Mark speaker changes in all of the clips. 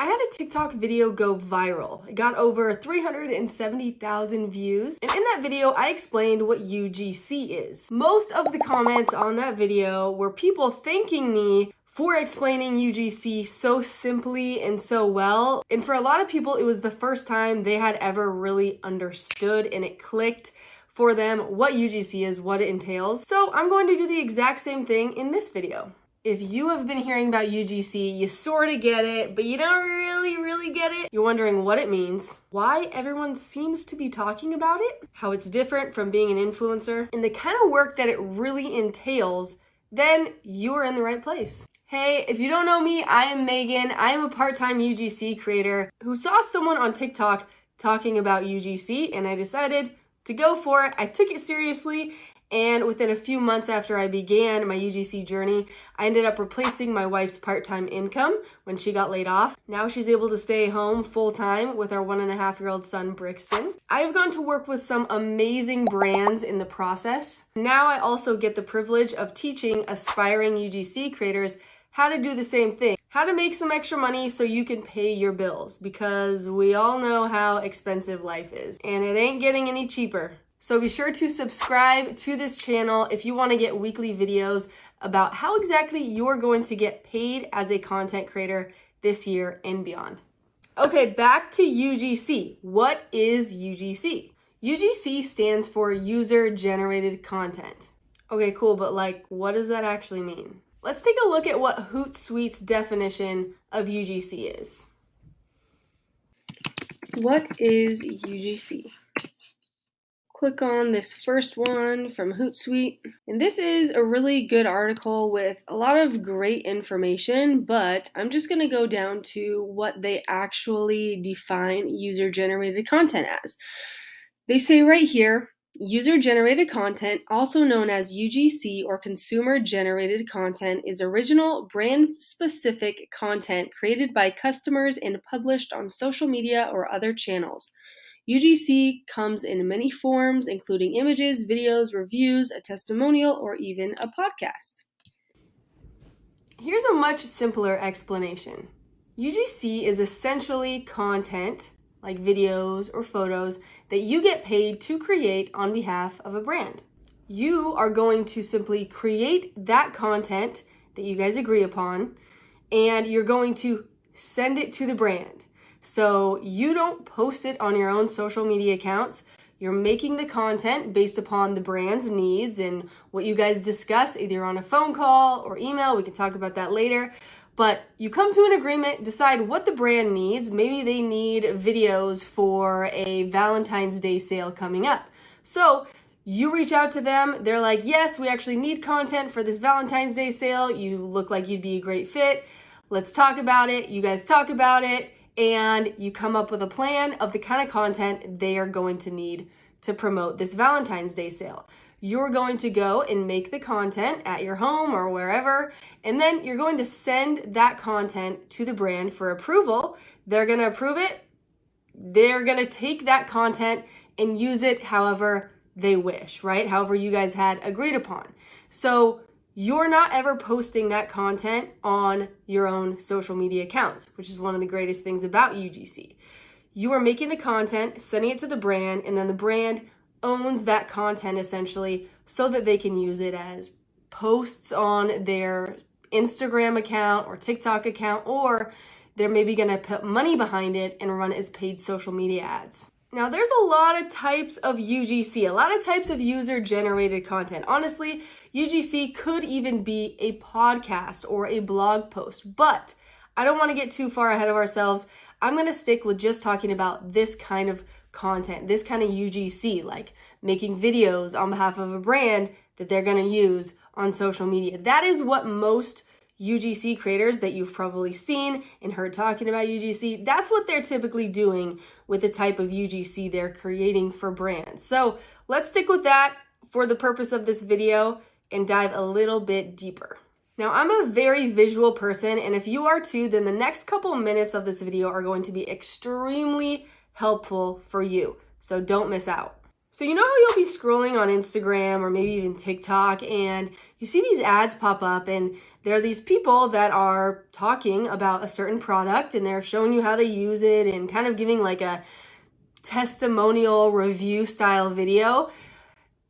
Speaker 1: I had a TikTok video go viral. It got over 370,000 views. And in that video, I explained what UGC is. Most of the comments on that video were people thanking me for explaining UGC so simply and so well. And for a lot of people, it was the first time they had ever really understood and it clicked for them what UGC is, what it entails. So I'm going to do the exact same thing in this video. If you have been hearing about UGC, you sort of get it, but you don't really get it. You're wondering what it means, why everyone seems to be talking about it, how it's different from being an influencer, and the kind of work that it really entails, then you're in the right place. Hey, if you don't know me, I am Megan. I am a part-time UGC creator who saw someone on TikTok talking about UGC, and I decided to go for it. I took it seriously. And within a few months after I began my UGC journey, I ended up replacing my wife's part-time income when she got laid off. Now she's able to stay home full-time with our 1.5-year-old son, Brixton. I have gone to work with some amazing brands in the process. Now I also get the privilege of teaching aspiring UGC creators how to do the same thing, how to make some extra money so you can pay your bills, because we all know how expensive life is, and it ain't getting any cheaper. So be sure to subscribe to this channel if you want to get weekly videos about how exactly you're going to get paid as a content creator this year and beyond. Okay, back to UGC. What is UGC? UGC stands for User Generated Content. Okay, cool, but what does that actually mean? Let's take a look at what Hootsuite's definition of UGC is. What is UGC? Click on this first one from Hootsuite. And this is a really good article with a lot of great information, but I'm just gonna go down to what they actually define user-generated content as. They say right here, user-generated content, also known as UGC or consumer-generated content, is original brand-specific content created by customers and published on social media or other channels. UGC comes in many forms, including images, videos, reviews, a testimonial, or even a podcast. Here's a much simpler explanation. UGC is essentially content, like videos or photos, that you get paid to create on behalf of a brand. You are going to simply create that content that you guys agree upon, and you're going to send it to the brand. So you don't post it on your own social media accounts. You're making the content based upon the brand's needs and what you guys discuss either on a phone call or email. We can talk about that later. But you come to an agreement, decide what the brand needs. Maybe they need videos for a Valentine's Day sale coming up. So you reach out to them. They're like, yes, we actually need content for this Valentine's Day sale. You look like you'd be a great fit. Let's talk about it. You guys talk about it. And you come up with a plan of the kind of content they are going to need to promote this Valentine's Day sale. You're going to go and make the content at your home or wherever, and then you're going to send that content to the brand for approval. They're going to approve it. They're going to take that content and use it however they wish, right? However you guys had agreed upon. So you're not ever posting that content on your own social media accounts, which is one of the greatest things about UGC. You are making the content, sending it to the brand, and then the brand owns that content essentially so that they can use it as posts on their Instagram account or TikTok account, or they're maybe gonna put money behind it and run as paid social media ads. Now, there's a lot of types of UGC, a lot of types of user-generated content. Honestly, UGC could even be a podcast or a blog post, but I don't want to get too far ahead of ourselves. I'm going to stick with just talking about this kind of content, this kind of UGC, like making videos on behalf of a brand that they're going to use on social media. That is what most UGC creators that you've probably seen and heard talking about UGC, that's what they're typically doing with the type of UGC they're creating for brands. So let's stick with that for the purpose of this video and dive a little bit deeper. Now, I'm a very visual person, and if you are too, then the next couple minutes of this video are going to be extremely helpful for you. So don't miss out. So you know how you'll be scrolling on Instagram or maybe even TikTok and you see these ads pop up and there are these people that are talking about a certain product and they're showing you how they use it and kind of giving like a testimonial review style video,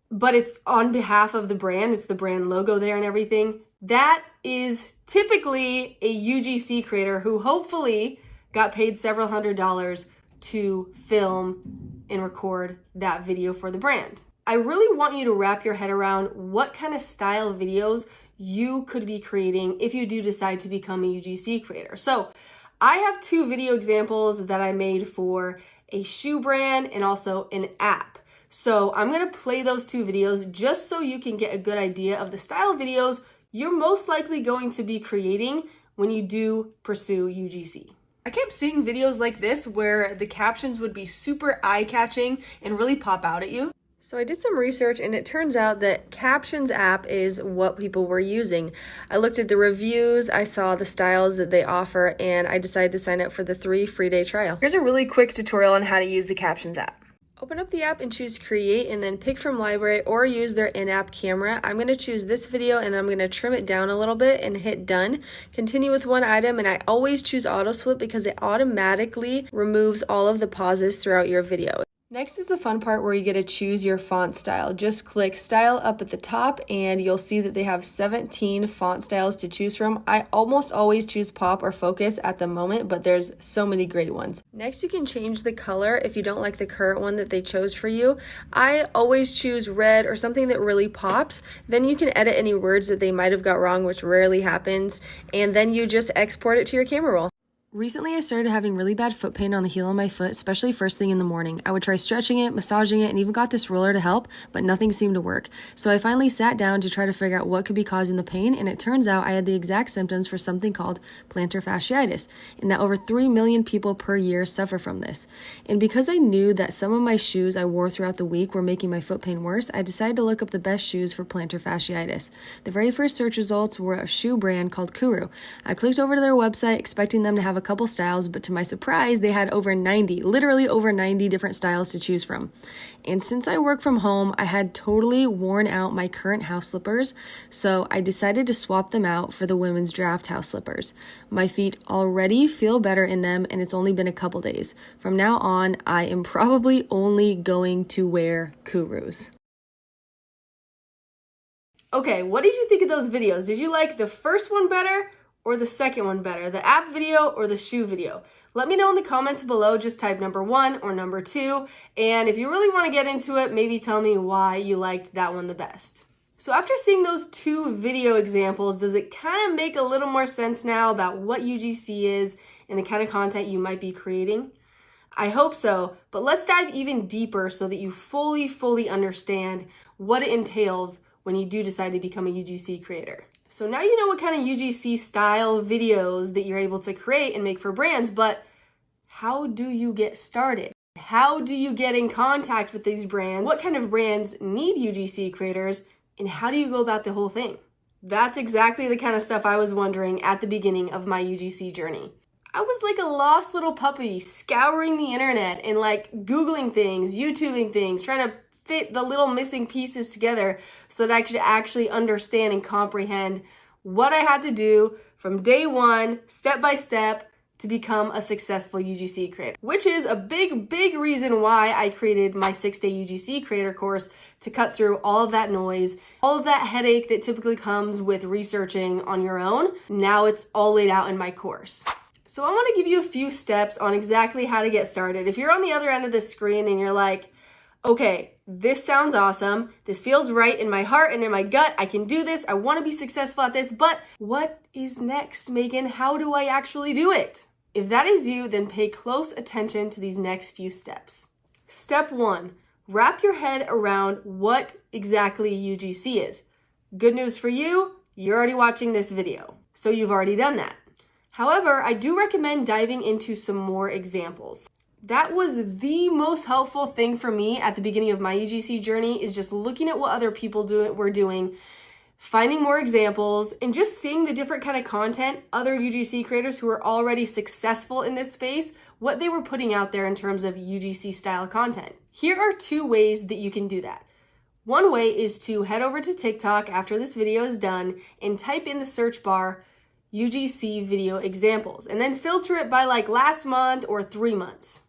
Speaker 1: but it's on behalf of the brand. It's the brand logo there and everything. That is typically a UGC creator who hopefully got paid several $100s to film and record that video for the brand. I really want you to wrap your head around what kind of style videos you could be creating if you do decide to become a UGC creator. So I have 2 video examples that I made for a shoe brand and also an app. So I'm gonna play those 2 videos just so you can get a good idea of the style of videos you're most likely going to be creating when you do pursue UGC. I kept seeing videos like this where the captions would be super eye-catching and really pop out at you. So I did some research and it turns out that Captions app is what people were using. I looked at the reviews, I saw the styles that they offer, and I decided to sign up for the 3 free day trial. Here's a really quick tutorial on how to use the Captions app. Open up the app and choose create and then pick from library or use their in-app camera. I'm going to choose this video and I'm going to trim it down a little bit and hit done. Continue with one item, and I always choose auto split because it automatically removes all of the pauses throughout your video. Next is the fun part where you get to choose your font style. Just click style up at the top and you'll see that they have 17 font styles to choose from. I almost always choose pop or focus at the moment, but there's so many great ones. Next, you can change the color if you don't like the current one that they chose for you. I always choose red or something that really pops. Then you can edit any words that they might have got wrong, which rarely happens, and then you just export it to your camera roll. Recently, I started having really bad foot pain on the heel of my foot, especially first thing in the morning. I would try stretching it, massaging it, and even got this roller to help, but nothing seemed to work. So I finally sat down to try to figure out what could be causing the pain, and it turns out I had the exact symptoms for something called plantar fasciitis, and that over 3 million people per year suffer from this. And because I knew that some of my shoes I wore throughout the week were making my foot pain worse, I decided to look up the best shoes for plantar fasciitis. The very first search results were a shoe brand called Kuru. I clicked over to their website expecting them to have a couple styles, but to my surprise, they had literally over 90 different styles to choose from. And since I work from home, I had totally worn out my current house slippers, so I decided to swap them out for the women's draft house slippers. My feet already feel better in them, and it's only been a couple days. From now on, I am probably only going to wear Kurus. Okay, what did you think of those videos? Did you like the first one better or the second one better, the app video or the shoe video? Let me know in the comments below. Just type number 1 or number 2. And if you really want to get into it, maybe tell me why you liked that one the best. So after seeing those 2 video examples, does it kind of make a little more sense now about what UGC is and the kind of content you might be creating? I hope so, but let's dive even deeper so that you fully understand what it entails when you do decide to become a UGC creator. So now you know what kind of UGC style videos that you're able to create and make for brands, but how do you get started? How do you get in contact with these brands? What kind of brands need UGC creators? And how do you go about the whole thing? That's exactly the kind of stuff I was wondering at the beginning of my UGC journey. I was like a lost little puppy scouring the internet and like Googling things, YouTubing things, trying to fit the little missing pieces together so that I could actually understand and comprehend what I had to do from day one, step by step, to become a successful UGC creator. Which is a big reason why I created my 6-day UGC creator course, to cut through all of that noise, all of that headache that typically comes with researching on your own. Now it's all laid out in my course. So I want to give you a few steps on exactly how to get started. If you're on the other end of the screen and you're like, okay, this sounds awesome. This feels right in my heart and in my gut. I can do this. I want to be successful at this, but what is next, Megan? How do I actually do it? If that is you, then pay close attention to these next few steps. Step 1, wrap your head around what exactly UGC is. Good news for you, you're already watching this video, so you've already done that. However, I do recommend diving into some more examples. That was the most helpful thing for me at the beginning of my UGC journey, is just looking at what other people were doing, finding more examples, and just seeing the different kind of content other UGC creators who are already successful in this space, what they were putting out there in terms of UGC style content. Here are 2 ways that you can do that. One way is to head over to TikTok after this video is done and type in the search bar UGC video examples, and then filter it by like last month or 3 months.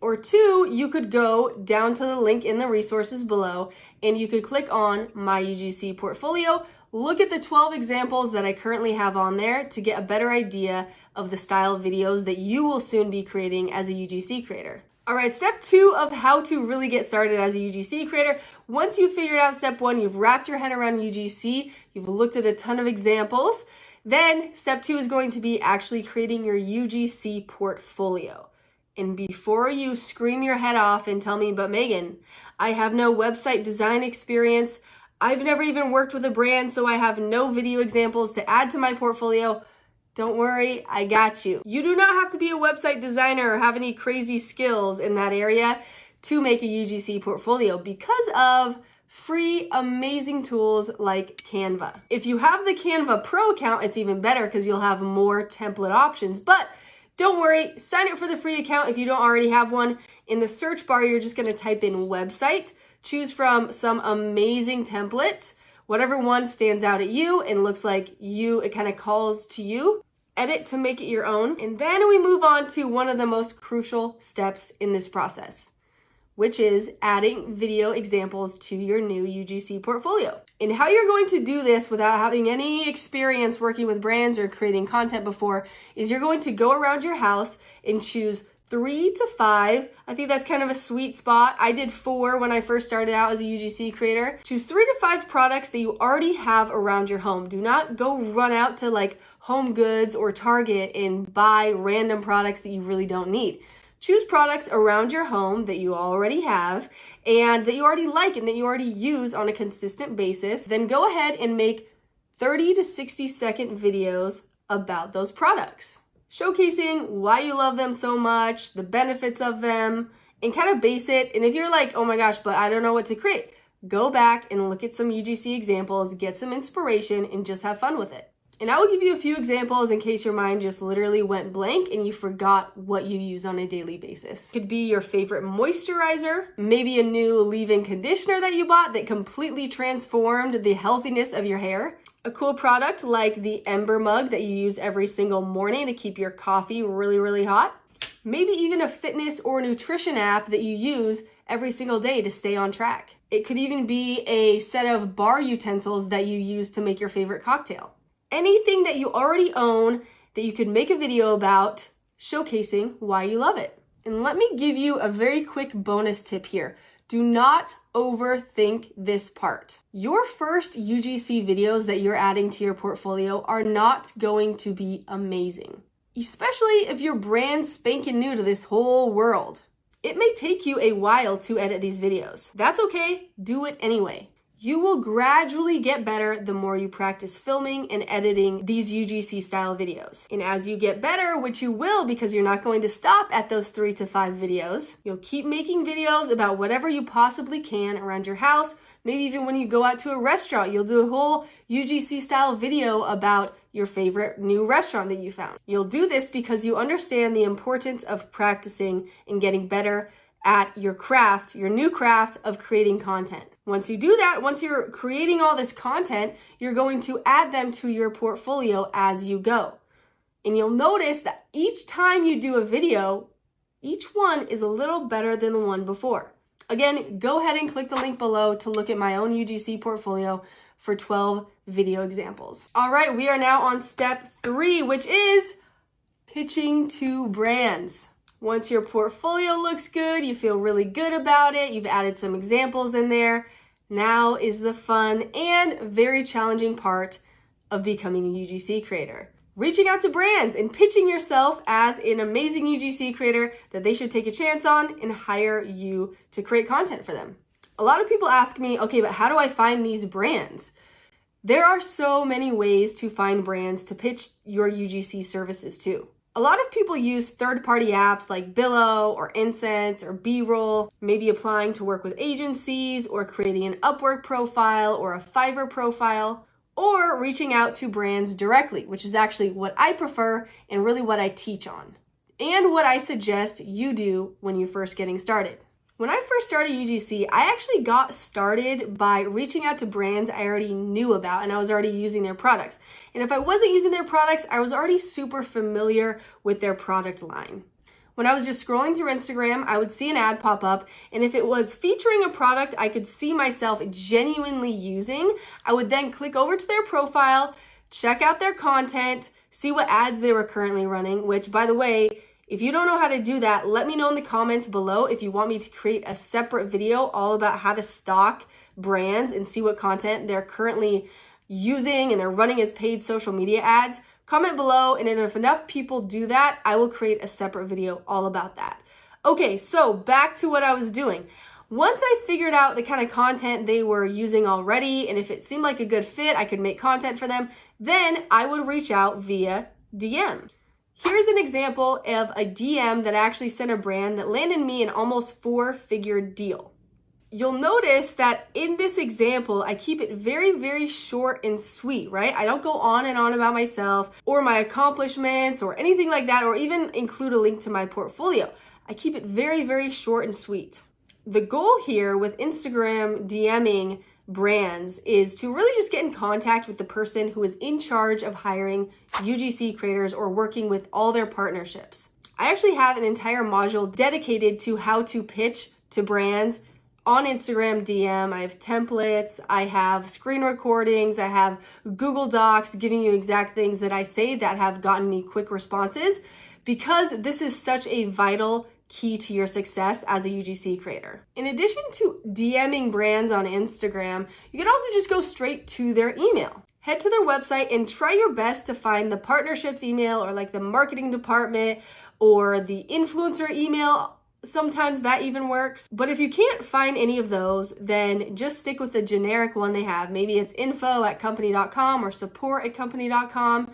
Speaker 1: Or 2, you could go down to the link in the resources below and you could click on My UGC Portfolio, look at the 12 examples that I currently have on there to get a better idea of the style of videos that you will soon be creating as a UGC creator. All right, step 2 of how to really get started as a UGC creator. Once you've figured out step 1, you've wrapped your head around UGC, you've looked at a ton of examples, then step 2 is going to be actually creating your UGC portfolio. And before you scream your head off and tell me, but Megan, I have no website design experience, I've never even worked with a brand, so I have no video examples to add to my portfolio, don't worry, I got you. You do not have to be a website designer or have any crazy skills in that area to make a UGC portfolio because of free, amazing tools like Canva. If you have the Canva Pro account, it's even better because you'll have more template options, but don't worry, sign up for the free account if you don't already have one. In the search bar, you're just gonna type in website, choose from some amazing templates, whatever one stands out at you and looks like you, it kind of calls to you, edit to make it your own. And then we move on to one of the most crucial steps in this process, which is adding video examples to your new UGC portfolio. And how you're going to do this without having any experience working with brands or creating content before is you're going to go around your house and choose 3 to 5. I think that's kind of a sweet spot. I did 4 when I first started out as a UGC creator. Choose 3 to 5 products that you already have around your home. Do not go run out to like Home Goods or Target and buy random products that you really don't need. Choose products around your home that you already have and that you already like and that you already use on a consistent basis. Then go ahead and make 30 to 60-second videos about those products, showcasing why you love them so much, the benefits of them, and kind of base it. And if you're like, oh my gosh, but I don't know what to create, go back and look at some UGC examples, get some inspiration, and just have fun with it. And I will give you a few examples in case your mind just literally went blank and you forgot what you use on a daily basis. It could be your favorite moisturizer, maybe a new leave-in conditioner that you bought that completely transformed the healthiness of your hair, a cool product like the Ember mug that you use every single morning to keep your coffee really, really hot, maybe even a fitness or nutrition app that you use every single day to stay on track. It could even be a set of bar utensils that you use to make your favorite cocktail. Anything that you already own that you could make a video about showcasing why you love it. And let me give you a very quick bonus tip here. Do not overthink this part. Your first UGC videos that you're adding to your portfolio are not going to be amazing, especially if you're brand spanking new to this whole world. It may take you a while to edit these videos. That's okay, do it anyway. You will gradually get better the more you practice filming and editing these UGC style videos. And as you get better, which you will because you're not going to stop at those 3 to 5 videos, you'll keep making videos about whatever you possibly can around your house. Maybe even when you go out to a restaurant, you'll do a whole UGC style video about your favorite new restaurant that you found. You'll do this because you understand the importance of practicing and getting better at your craft, your new craft of creating content. Once you do that, once you're creating all this content, you're going to add them to your portfolio as you go. And you'll notice that each time you do a video, each one is a little better than the one before. Again, go ahead and click the link below to look at my own UGC portfolio for 12 video examples. All right, we are now on step 3, which is pitching to brands. Once your portfolio looks good, you feel really good about it, you've added some examples in there, now is the fun and very challenging part of becoming a UGC creator. Reaching out to brands and pitching yourself as an amazing UGC creator that they should take a chance on and hire you to create content for them. A lot of people ask me, okay, but how do I find these brands? There are so many ways to find brands to pitch your UGC services to. A lot of people use third-party apps like Billo or Incense or B-Roll, maybe applying to work with agencies or creating an Upwork profile or a Fiverr profile. or reaching out to brands directly, which is actually what I prefer and really what I teach on, and what I suggest you do when you're first getting started. When I first started UGC, I actually got started by reaching out to brands I already knew about and I was already using their products. And if I wasn't using their products, I was already super familiar with their product line. When I was just scrolling through Instagram, I would see an ad pop up, and if it was featuring a product I could see myself genuinely using, I would then click over to their profile, check out their content, see what ads they were currently running, which, by the way, if you don't know how to do that, let me know in the comments below if you want me to create a separate video all about how to stalk brands and see what content they're currently using and they're running as paid social media ads. Comment below, and if enough people do that, I will create a separate video all about that. Okay, so back to what I was doing. Once I figured out the kind of content they were using already, and if it seemed like a good fit, I could make content for them, then I would reach out via DM. Here's an example of a DM that I actually sent a brand that landed me an almost 4-figure deal. You'll notice that in this example, I keep it very, very short and sweet, right? I don't go on and on about myself or my accomplishments or anything like that, or even include a link to my portfolio. I keep it very, very short and sweet. The goal here with Instagram DMing brands is to really just get in contact with the person who is in charge of hiring UGC creators or working with all their partnerships. I actually have an entire module dedicated to how to pitch to brands on Instagram DM. I have templates, I have screen recordings, I have Google Docs giving you exact things that I say that have gotten me quick responses, because this is such a vital key to your success as a UGC creator. In addition to DMing brands on Instagram, you can also just go straight to their email. Head to their website and try your best to find the partnerships email or like the marketing department or the influencer email. Sometimes that even works. But if you can't find any of those, then just stick with the generic one they have. Maybe it's info@company.com or support@company.com.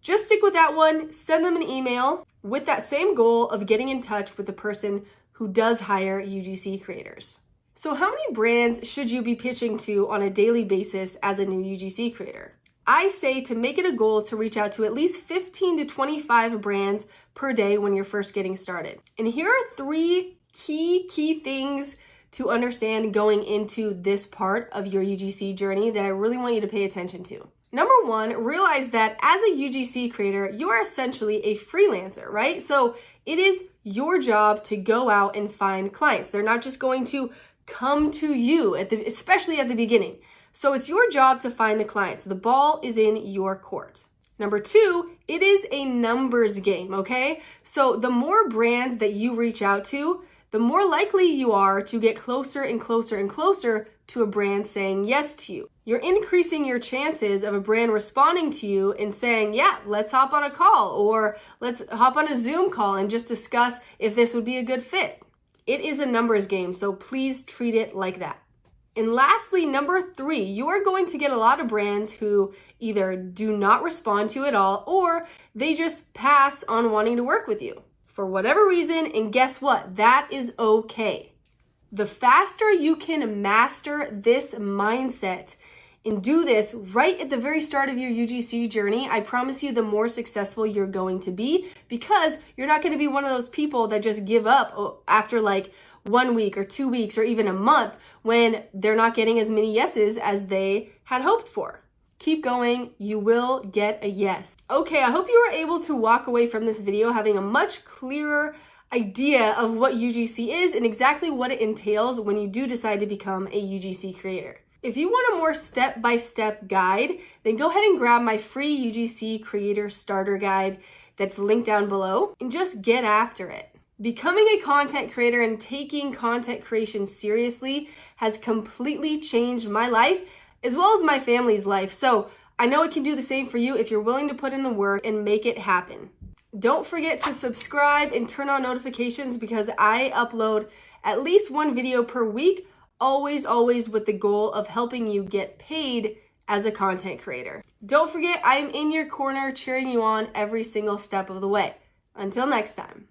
Speaker 1: Just stick with that one, send them an email with that same goal of getting in touch with the person who does hire UGC creators. So how many brands should you be pitching to on a daily basis as a new UGC creator? I say to make it a goal to reach out to at least 15 to 25 brands per day when you're first getting started. And here are 3 key things to understand going into this part of your UGC journey that I really want you to pay attention to. Number 1, realize that as a UGC creator, you are essentially a freelancer, right? So it is your job to go out and find clients. They're not just going to come to you, especially at the beginning. So it's your job to find the clients. The ball is in your court. Number 2, it is a numbers game, okay? So the more brands that you reach out to, the more likely you are to get closer and closer and closer to a brand saying yes to you. You're increasing your chances of a brand responding to you and saying, yeah, let's hop on a call, or let's hop on a Zoom call and just discuss if this would be a good fit. It is a numbers game, so please treat it like that. And lastly, number 3, you are going to get a lot of brands who either do not respond to you at all, or they just pass on wanting to work with you for whatever reason. And guess what? That is okay. The faster you can master this mindset and do this right at the very start of your UGC journey, I promise you the more successful you're going to be, because you're not going to be one of those people that just give up after like 1 week or 2 weeks or even a month when they're not getting as many yeses as they had hoped for. Keep going, you will get a yes. Okay, I hope you were able to walk away from this video having a much clearer idea of what UGC is and exactly what it entails when you do decide to become a UGC creator. If you want a more step-by-step guide, then go ahead and grab my free UGC Creator Starter Guide that's linked down below and just get after it. Becoming a content creator and taking content creation seriously has completely changed my life as well as my family's life. So I know it can do the same for you if you're willing to put in the work and make it happen. Don't forget to subscribe and turn on notifications, because I upload at least 1 video per week, always with the goal of helping you get paid as a content creator. Don't forget, I'm in your corner cheering you on every single step of the way. Until next time.